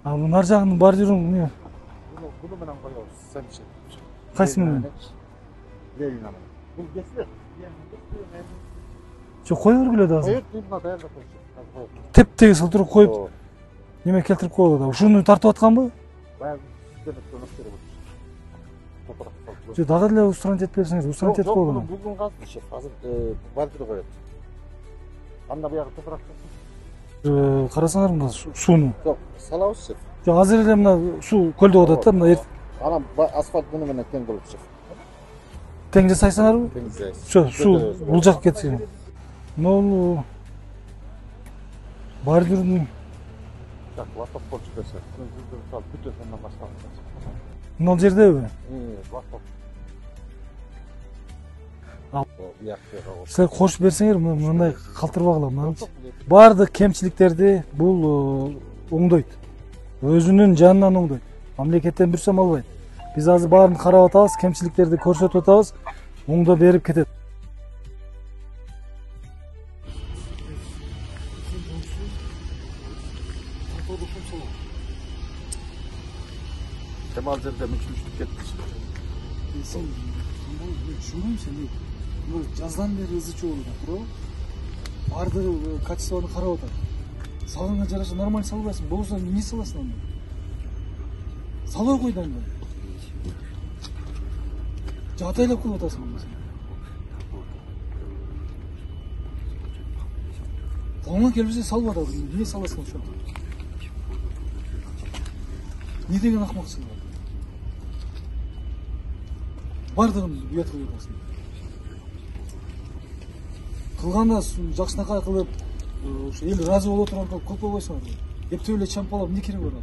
Ал нар жагынын бордюрун эмне? Bunu менен коебуз, сенчи. Кайсы менен? Ленина менен. Бул кесилет. Жок, кое бергиле да азыр. Коет, мына даярдап коюшу. Теп-тегиз кылдырып коюп, неме келтирип коелу да. Ушуну тартып атканбы? Баягы система көмөк берип Же дагы эле устранить этип берсеңиз, устранить этип коелу. Бүгүн казды шеф, азыр бордюр коет. Анда буягы топурак. Карасаңар мына сууну. Жок, салабыз шеф. Жок, азыр эле мына суу көлдө атат да, мына Анан асфальт буну менен тең болуп чык. тең жасайсыңарбы? Тең жасайбыз. Ошо суу булжап кетсин. Нол бордюрдун Так, ластап болчу берсе. Бүтөсүнөн баштап. мына жердеби? Ластап. Силер кош берсеңер, мындай калтырбагыла мынанчы. Баардык кемчиликтерди бул оңдойт. Өзүнүн жанынан оңдойт. Мамлекеттен бир сом албайт. Биз азыр баарын карап атабыз, кемчиликтерди көрсөтүп атабыз, оңдоп берип кетет. Кемал жерде мүчмүштүк кетти. Сен түшүнбөйм сени. Бул жаздан бери ызы чуу болуп туруп, баардыгы качествону карап атат. Салганга жараша нормаль салбайсың, болсо эмне саласың анда? Салбай кой да анда. Жатайлап кылып атасың анда сен. Колуңан келбесе салба да, эмне саласың ошо? Не деген акмаксың? Бардыгын уят кылып атасың. Кылганда жакшынакай кылып, ошо эл разы боло турган кылып койбойсуңар. Эптеп эле чампалап эмне кереги бар?